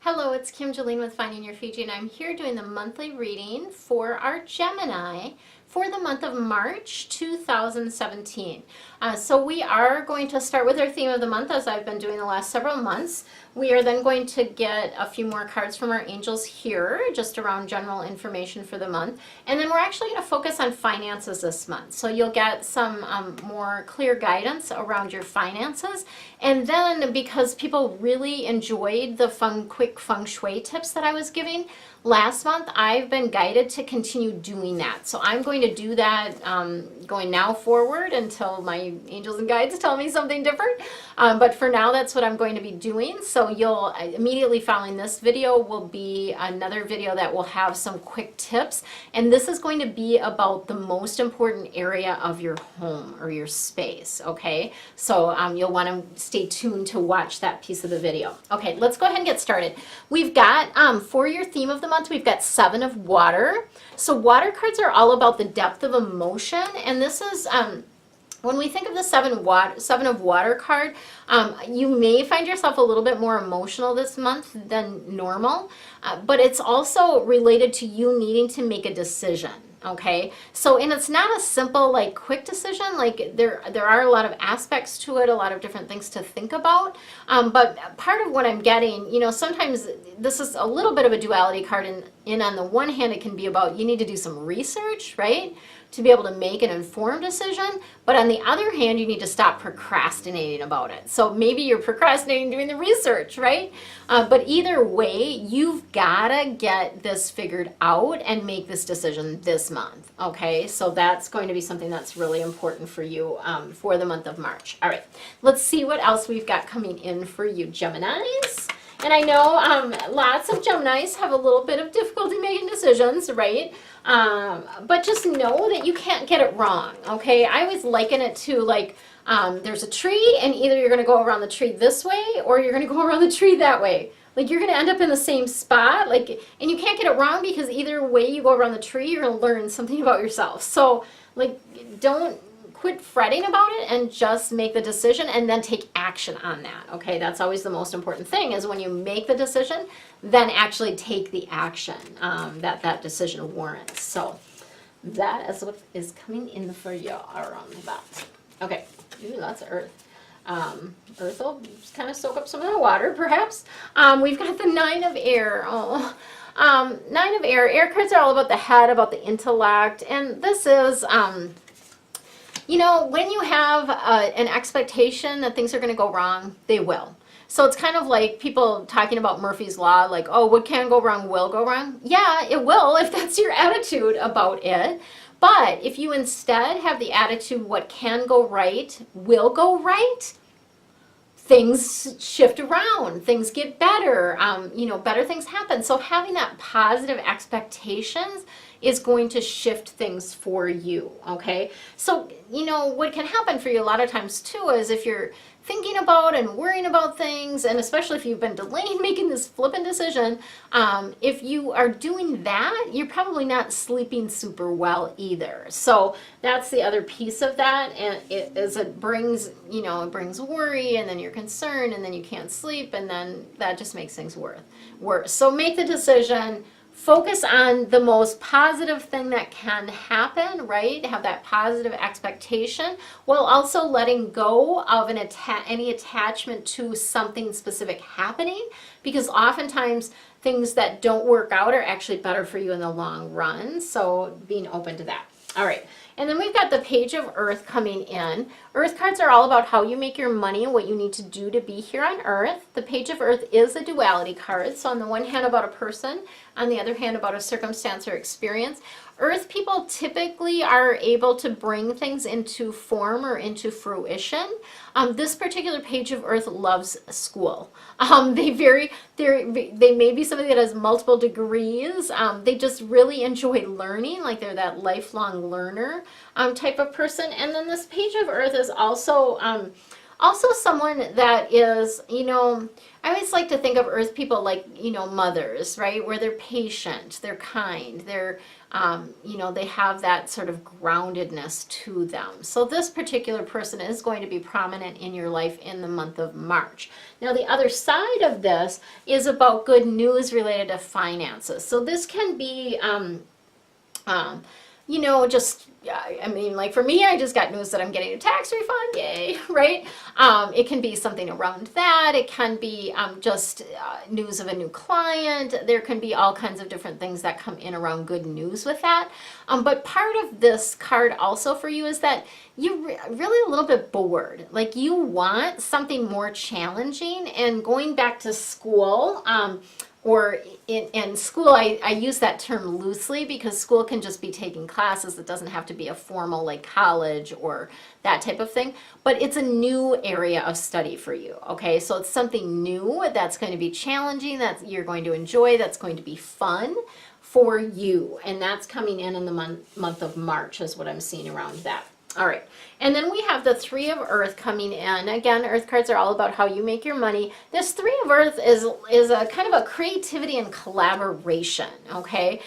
Hello, it's Kim Jolene with Finding Your Fiji, and I'm here doing the monthly reading for our Gemini for the month of March 2017. So we are going to start with our theme of the month, as I've been doing the last several months. We are then going to get a few more cards from our angels here, just around general information for the month. And then we're actually going to focus on finances this month. So you'll get some more clear guidance around your finances. And then, because people really enjoyed the quick feng shui tips that I was giving last month, I've been guided to continue doing that. So I'm going to do that going now forward until my angels and guides tell me something different. But for now, that's what I'm going to be doing. So you'll immediately following this video will be another video that will have some quick tips. And this is going to be about the most important area of your home or your space, okay? So you'll want to stay tuned to watch that piece of the video. Okay, let's go ahead and get started. We've got, for your theme of the month, we've got 7 of water. So water cards are all about the depth of emotion, and this is, when we think of the 7 of water card, you may find yourself a little bit more emotional this month than normal, but it's also related to you needing to make a decision. Okay, so, and it's not a simple, like, quick decision. Like, there are a lot of aspects to it, a lot of different things to think about. But part of what I'm getting, you know, sometimes this is a little bit of a duality card. And on the one hand, it can be about you need to do some research, right, to be able to make an informed decision. But on the other hand, you need to stop procrastinating about it. So maybe you're procrastinating doing the research, right? But either way, you've got to get this figured out and make this decision this month, okay? So that's going to be something that's really important for you for the month of March. All right, let's see what else we've got coming in for you, Geminis. And I know lots of Geminis have a little bit of difficulty making decisions, right? But just know that you can't get it wrong, okay? I always liken it to, like, there's a tree, and either you're going to go around the tree this way or you're going to go around the tree that way. Like, you're going to end up in the same spot, like, and you can't get it wrong, because either way you go around the tree, you're going to learn something about yourself. So, like, don't quit fretting about it and just make the decision and then take action on that, okay? That's always the most important thing, is when you make the decision, then actually take the action that decision warrants. So that is what is coming in for you around that. Okay, ooh, lots of earth. Earth will just kind of soak up some of that water, perhaps. We've got the 9 of air. Oh, 9 of air. Air cards are all about the head, about the intellect, and this is... you know, when you have an expectation that things are going to go wrong, they will. So it's kind of like people talking about Murphy's Law, like, oh, what can go wrong will go wrong. Yeah, it will, if that's your attitude about it. But if you instead have the attitude, what can go right will go right, things shift around, things get better, you know, better things happen. So having that positive expectations is going to shift things for you, okay? So, you know, what can happen for you a lot of times too is if you're thinking about and worrying about things, and especially if you've been delaying making this flippant decision, if you are doing that, you're probably not sleeping super well either. So that's the other piece of that, and it brings, you know, it brings worry, and then you're concerned, and then you can't sleep, and then that just makes things worse. So make the decision. Focus on the most positive thing that can happen, right? Have that positive expectation, while also letting go of any attachment to something specific happening, because oftentimes things that don't work out are actually better for you in the long run. So being open to that. All right. And then we've got the Page of Earth coming in. Earth cards are all about how you make your money and what you need to do to be here on Earth. The Page of Earth is a duality card. So on the one hand about a person, on the other hand about a circumstance or experience. Earth people typically are able to bring things into form or into fruition. This particular Page of Earth loves school. They may be somebody that has multiple degrees. They just really enjoy learning, like they're that lifelong learner type of person. And then this Page of Earth is also Also someone that is, I always like to think of earth people like, mothers, right? Where they're patient, they're kind, they're, they have that sort of groundedness to them. So this particular person is going to be prominent in your life in the month of March. Now the other side of this is about good news related to finances. So this can be, just, like for me, I just got news that I'm getting a tax refund, yay, right? It can be something around that. It can be just news of a new client. There can be all kinds of different things that come in around good news with that. But part of this card also for you is that you're really a little bit bored. Like you want something more challenging, and going back to school, or in school, I use that term loosely because school can just be taking classes. It doesn't have to be a formal like college or that type of thing. But it's a new area of study for you, okay? So it's something new that's going to be challenging, that you're going to enjoy, that's going to be fun for you. And that's coming in the month of March is what I'm seeing around that. All right, and then we have the Three of Earth coming in. Again, Earth cards are all about how you make your money. This Three of Earth is a kind of a creativity and collaboration, okay?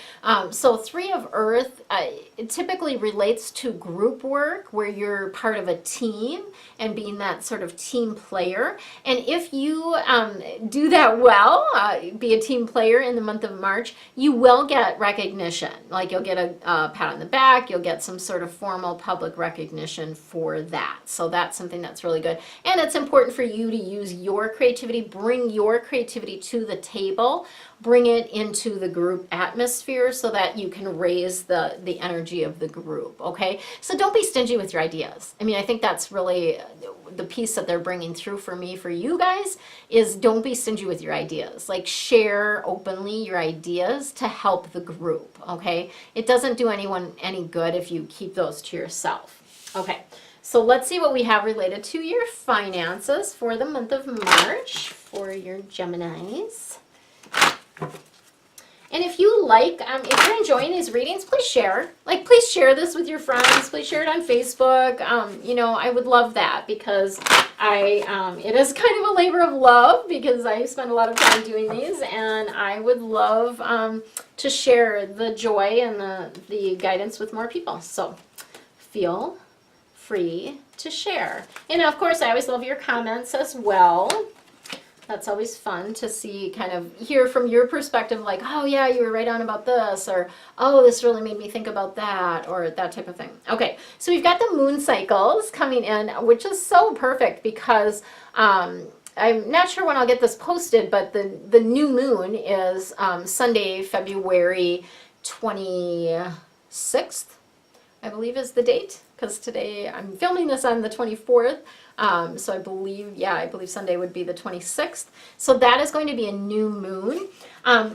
So Three of Earth, it typically relates to group work where you're part of a team and being that sort of team player. And if you do that well, be a team player in the month of March, you will get recognition. Like you'll get a pat on the back, you'll get some sort of formal public recognition for that. So that's something that's really good. And it's important for you to use your creativity, bring your creativity to the table, bring it into the group atmosphere so that you can raise the energy of the group, okay? So don't be stingy with your ideas. I mean, I think that's really the piece that they're bringing through for me, for you guys, is don't be stingy with your ideas. Like share openly your ideas to help the group, okay? It doesn't do anyone any good if you keep those to yourself. Okay, so let's see what we have related to your finances for the month of March for your Geminis. And if you like, if you're enjoying these readings, please share. Like, please share this with your friends. Please share it on Facebook. I would love that because it is kind of a labor of love because I spend a lot of time doing these, and I would love to share the joy and the guidance with more people. So feel free to share. And of course, I always love your comments as well. That's always fun to see, kind of hear from your perspective, like, oh yeah, you were right on about this, or oh, this really made me think about that, or that type of thing. Okay, so we've got the moon cycles coming in, which is so perfect because I'm not sure when I'll get this posted, but the new moon is Sunday, February 26th, I believe is the date, because today I'm filming this on the 24th. So I believe Sunday would be the 26th. So that is going to be a new moon.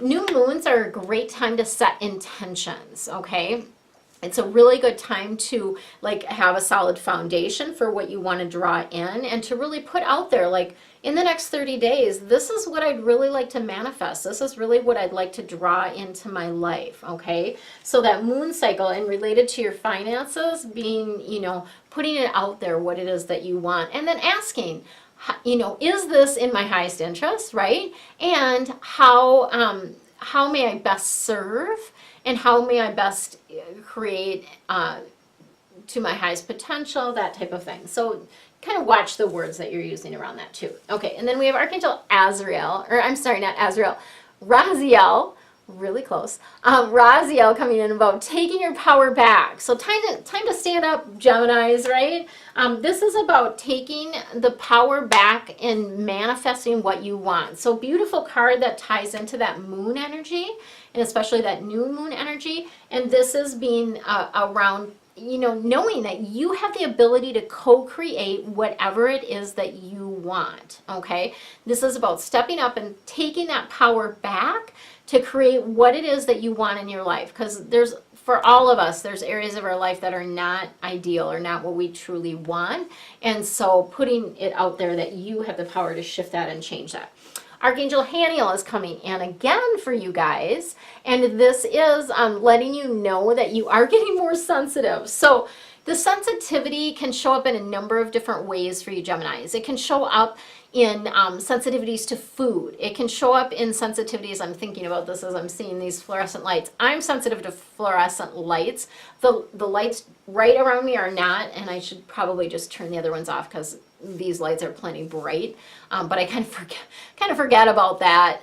New moons are a great time to set intentions, okay? It's a really good time to like have a solid foundation for what you want to draw in and to really put out there, like, in the next 30 days, this is what I'd really like to manifest. This is really what I'd like to draw into my life, okay? So that moon cycle, and related to your finances, being, putting it out there, what it is that you want, and then asking, is this in my highest interest, right? And how may I best serve, and how may I best create to my highest potential, that type of thing. So kind of watch the words that you're using around that too. Okay, and then we have Archangel Azrael, or I'm sorry, not Azrael, Raziel, really close. Raziel coming in about taking your power back. So time to stand up, Geminis, right? This is about taking the power back and manifesting what you want. So beautiful card that ties into that moon energy, and especially that new moon energy. And this is being around, knowing that you have the ability to co-create whatever it is that you want, okay? This is about stepping up and taking that power back to create what it is that you want in your life. Because for all of us, there's areas of our life that are not ideal or not what we truly want. And so putting it out there that you have the power to shift that and change that. Archangel Haniel is coming in again for you guys, and this is letting you know that you are getting more sensitive. So, The sensitivity can show up in a number of different ways for you Geminis. It can show up in sensitivities to food. It can show up in sensitivities, I'm thinking about this as I'm seeing these fluorescent lights. I'm sensitive to fluorescent lights. The lights right around me are not, and I should probably just turn the other ones off because these lights are plenty bright, but I kind of forget about that.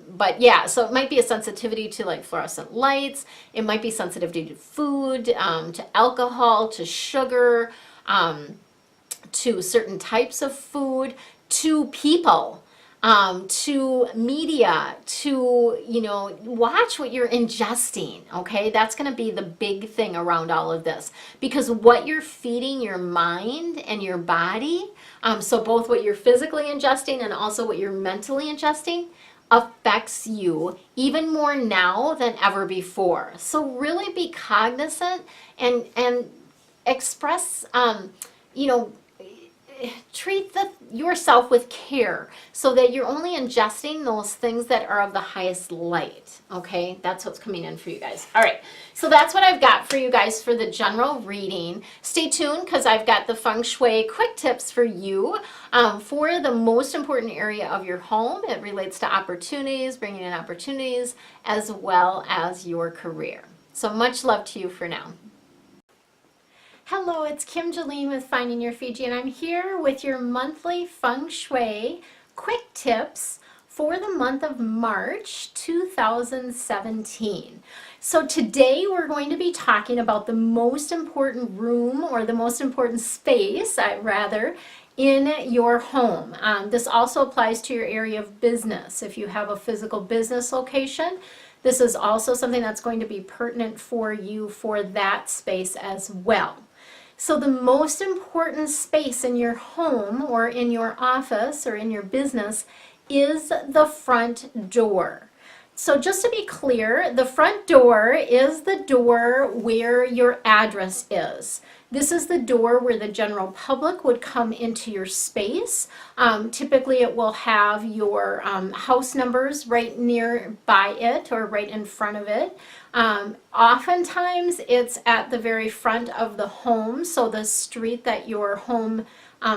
But yeah, so it might be a sensitivity to like fluorescent lights. It might be sensitivity to food, to alcohol, to sugar, to certain types of food, to people, to media, to, watch what you're ingesting, okay? That's going to be the big thing around all of this, because what you're feeding your mind and your body, so both what you're physically ingesting and also what you're mentally ingesting, affects you even more now than ever before. So really be cognizant and express, treat yourself with care so that you're only ingesting those things that are of the highest light, okay? That's what's coming in for you guys. All right, so that's what I've got for you guys for the general reading. Stay tuned because I've got the feng shui quick tips for you for the most important area of your home. It relates to opportunities, bringing in opportunities, as well as your career. So much love to you for now. Hello, it's Kim Jolene with Finding Your Fiji, and I'm here with your monthly feng shui quick tips for the month of March 2017. So today we're going to be talking about the most important room, or the most important space, in your home. This also applies to your area of business. If you have a physical business location, this is also something that's going to be pertinent for you for that space as well. So the most important space in your home or in your office or in your business is the front door. So just to be clear, the front door is the door where your address is. This is the door where the general public would come into your space. Typically it will have your house numbers right nearby it or right in front of it. Oftentimes it's at the very front of the home, so the street that your home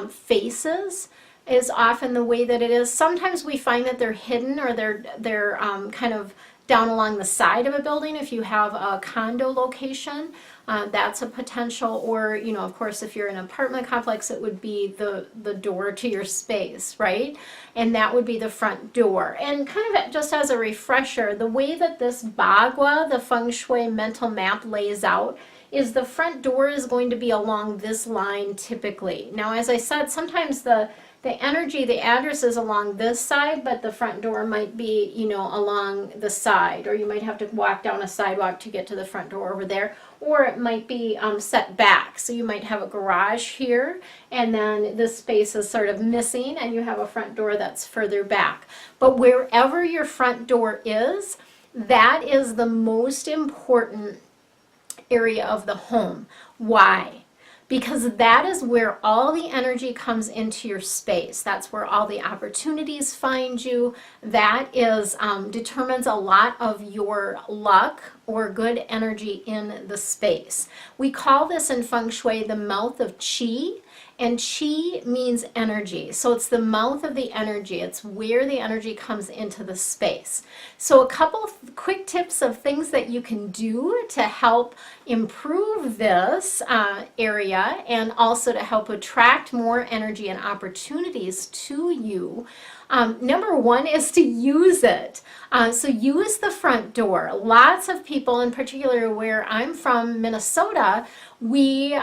faces is often the way that it is. Sometimes we find that they're hidden, or they're kind of down along the side of a building. If you have a condo location, that's a potential, or of course if you're in an apartment complex, it would be the door to your space, right? And that would be the front door. And kind of just as a refresher, the way that this Bagua, the feng shui mental map, lays out is the front door is going to be along this line typically. Now, as I said, sometimes the energy, the address is along this side, but the front door might be, along the side, or you might have to walk down a sidewalk to get to the front door over there, or it might be set back. So you might have a garage here, and then this space is sort of missing, and you have a front door that's further back. But wherever your front door is, that is the most important area of the home. Why? Because that is where all the energy comes into your space. That's where all the opportunities find you. That is determines a lot of your luck or good energy in the space. We call this in feng shui the mouth of qi, and qi means energy. So it's the mouth of the energy. It's where the energy comes into the space. So a couple of quick tips of things that you can do to help improve this area, and also to help attract more energy and opportunities to you. Number one is to use it. So use the front door. Lots of people, in particular where I'm from, Minnesota, we,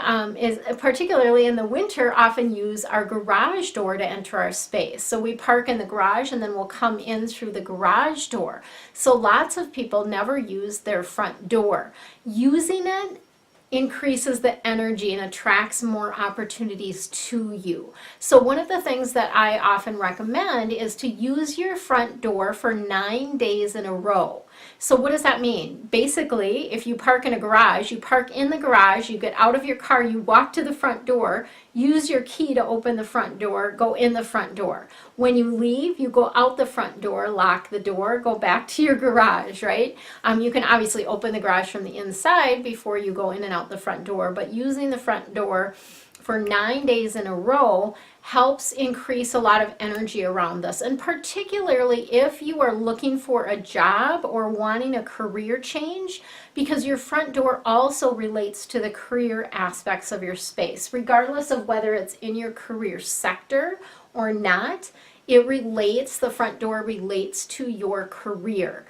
particularly in the winter, often use our garage door to enter our space. So we park in the garage and then we'll come in through the garage door. So lots of people never use their front door. Using it increases the energy and attracts more opportunities to you. So one of the things that I often recommend is to use your front door for 9 days in a row. So what does that mean? Basically, if you park in a garage, you park in the garage, you get out of your car, you walk to the front door, use your key to open the front door, go in the front door. When you leave, you go out the front door, lock the door, go back to your garage, right? You can obviously open the garage from the inside before you go in and out the front door, but using the front door for 9 days in a row helps increase a lot of energy around this. And particularly if you are looking for a job or wanting a career change, because your front door also relates to the career aspects of your space, regardless of whether it's in your career sector or not. The front door relates to your career.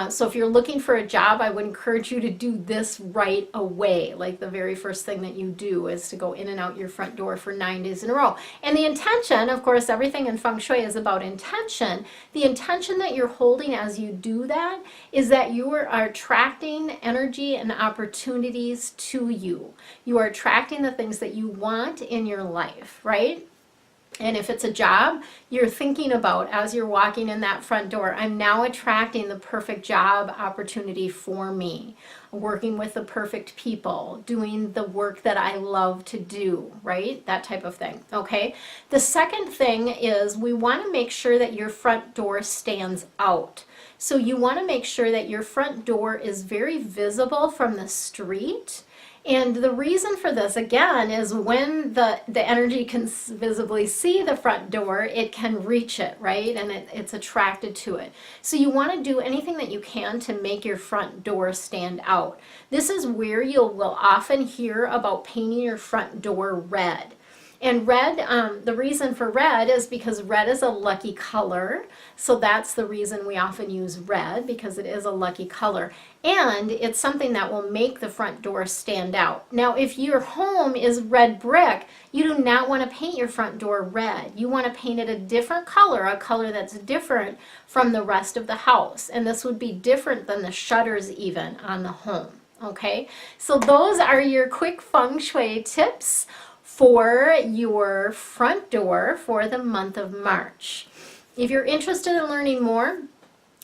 So if you're looking for a job, I would encourage you to do this right away. Like the very first thing that you do is to go in and out your front door for 9 days in a row. And the intention, of course, everything in feng shui is about intention. The intention that you're holding as you do that is that you are attracting energy and opportunities to you. You are attracting the things that you want in your life, right? And if it's a job, you're thinking about, as you're walking in that front door, I'm now attracting the perfect job opportunity for me, working with the perfect people, doing the work that I love to do, right? That type of thing, okay? The second thing is we want to make sure that your front door stands out. So you want to make sure that your front door is very visible from the street. And the reason for this, again, is when the energy can visibly see the front door, it can reach it, right? And it's attracted to it. So you want to do anything that you can to make your front door stand out. This is where you will often hear about painting your front door red. And red, the reason for red is because red is a lucky color. So that's the reason we often use red, because it is a lucky color. And it's something that will make the front door stand out. Now, if your home is red brick, you do not want to paint your front door red. You want to paint it a different color, a color that's different from the rest of the house. And this would be different than the shutters even on the home. Okay, so those are your quick feng shui tips for your front door for the month of March. If you're interested in learning more,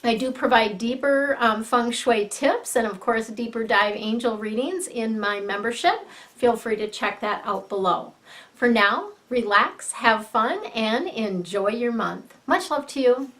I do provide deeper feng shui tips and, of course, deeper dive angel readings in my membership. Feel free to check that out below. For now, relax, have fun, and enjoy your month. Much love to you.